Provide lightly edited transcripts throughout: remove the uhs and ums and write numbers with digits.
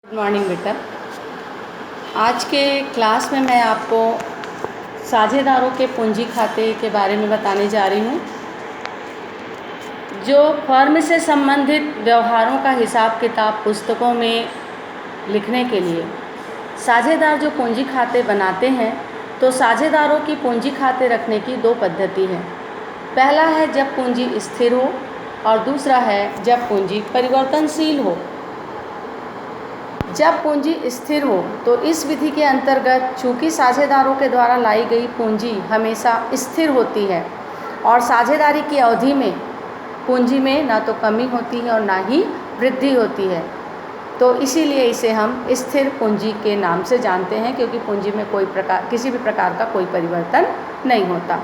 Good morning बेटा। आज के क्लास में मैं आपको साझेदारों के पूंजी खाते के बारे में बताने जा रही हूँ, जो फर्म से संबंधित व्यवहारों का हिसाब किताब पुस्तकों में लिखने के लिए साझेदार जो पूंजी खाते बनाते हैं, तो साझेदारों की पूंजी खाते रखने की दो पद्धति है। पहला है जब पूंजी स्थिर हो और दूसरा है जब पूंजी परिवर्तनशील हो। जब पूंजी स्थिर हो तो इस विधि के अंतर्गत चूँकि साझेदारों के द्वारा लाई गई पूंजी हमेशा स्थिर होती है और साझेदारी की अवधि में पूंजी में ना तो कमी होती है और ना ही वृद्धि होती है, तो इसीलिए इसे हम स्थिर पूंजी के नाम से जानते हैं, क्योंकि पूंजी में किसी भी प्रकार का कोई परिवर्तन नहीं होता।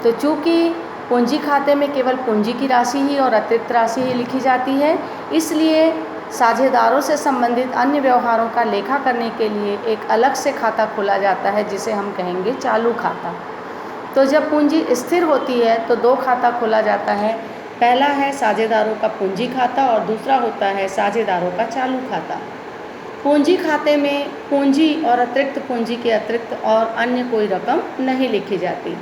तो चूँकि पूंजी खाते में केवल पूंजी की राशि ही और अतिरिक्त राशि ही लिखी जाती है, इसलिए साझेदारों से संबंधित अन्य व्यवहारों का लेखा करने के लिए एक अलग से खाता खोला जाता है, जिसे हम कहेंगे चालू खाता। तो जब पूंजी स्थिर होती है तो दो खाता खोला जाता है। पहला है साझेदारों का पूंजी खाता और दूसरा होता है साझेदारों का चालू खाता। पूंजी खाते में पूंजी और अतिरिक्त पूंजी के अतिरिक्त और अन्य कोई रकम नहीं लिखी जाती।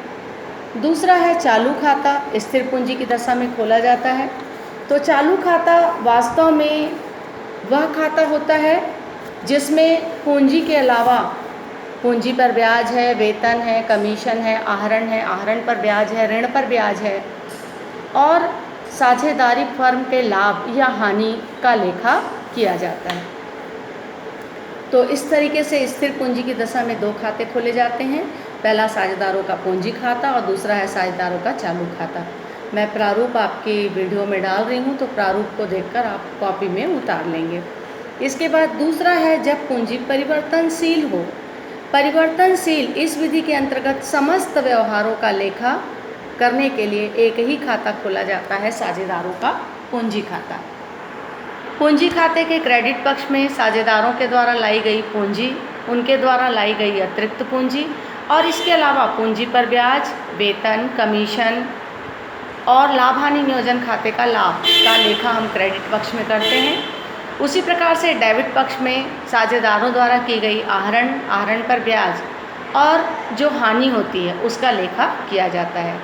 दूसरा है चालू खाता, स्थिर पूंजी की दशा में खोला जाता है। तो चालू खाता वास्तव में वह खाता होता है जिसमें पूंजी के अलावा पूंजी पर ब्याज है, वेतन है, कमीशन है, आहरण पर ब्याज है, ऋण पर ब्याज है और साझेदारी फर्म के लाभ या हानि का लेखा किया जाता है। तो इस तरीके से स्थिर पूंजी की दशा में दो खाते खोले जाते हैं। पहला साझेदारों का पूंजी खाता और दूसरा है साझेदारों का चालू खाता। मैं प्रारूप आपकी वीडियो में डाल रही हूँ, तो प्रारूप को देखकर आप कॉपी में उतार लेंगे। इसके बाद दूसरा है जब पूंजी परिवर्तनशील हो। परिवर्तनशील इस विधि के अंतर्गत समस्त व्यवहारों का लेखा करने के लिए एक ही खाता खोला जाता है, साझेदारों का पूंजी खाता। पूंजी खाते के क्रेडिट पक्ष में साझेदारों के द्वारा लाई गई पूंजी, उनके द्वारा लाई गई अतिरिक्त पूंजी और इसके अलावा पूंजी पर ब्याज, वेतन, कमीशन और लाभ हानि नियोजन खाते का लाभ का लेखा हम क्रेडिट पक्ष में करते हैं। उसी प्रकार से डेबिट पक्ष में साझेदारों द्वारा की गई आहरण पर ब्याज और जो हानि होती है उसका लेखा किया जाता है।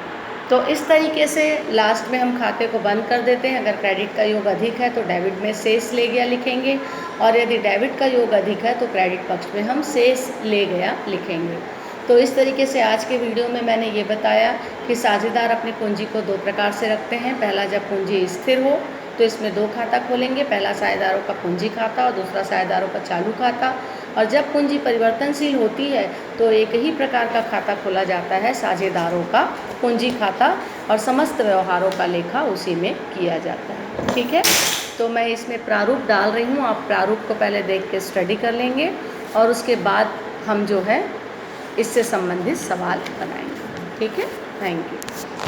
तो इस तरीके से लास्ट में हम खाते को बंद कर देते हैं। अगर क्रेडिट का योग अधिक है तो डेबिट में शेष ले गया लिखेंगे, और यदि डेबिट का योग अधिक है तो क्रेडिट पक्ष में हम शेष ले गया लिखेंगे। तो इस तरीके से आज के वीडियो में मैंने ये बताया कि साझेदार अपनी पूंजी को दो प्रकार से रखते हैं। पहला जब पूंजी स्थिर हो तो इसमें दो खाता खोलेंगे, पहला साझेदारों का पूंजी खाता और दूसरा साझेदारों का चालू खाता। और जब पूंजी परिवर्तनशील होती है तो एक ही प्रकार का खाता खोला जाता है, साझेदारों का पूंजी खाता, और समस्त व्यवहारों का लेखा उसी में किया जाता है। ठीक है, तो मैं इसमें प्रारूप डाल रही हूँ, आप प्रारूप को पहले देख के स्टडी कर लेंगे और उसके बाद हम जो है इससे संबंधित सवाल बनाएंगे। ठीक है, थैंक यू।